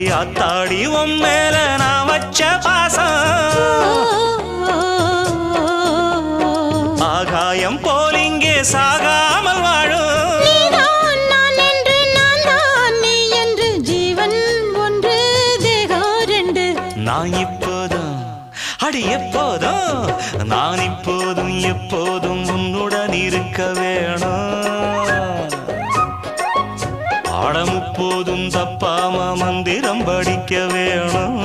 ஆத்தாடி உன் மேல நான் வச்ச பாசம் ஆகாயம் போல் இங்கே சாகாமல் வாழும். நான் என்று நான் தான் நீ என்று ஜீவன் ஒன்று தேகம் ரெண்டு. நான் இப்போதும் அடி எப்போதும் நான் இப்போதும் எப்போதும் உன்னுடன் இருக்க வேணும். பாடம் இப்போதும் தப்பாம மந்திரம் படிக்க வேணும்.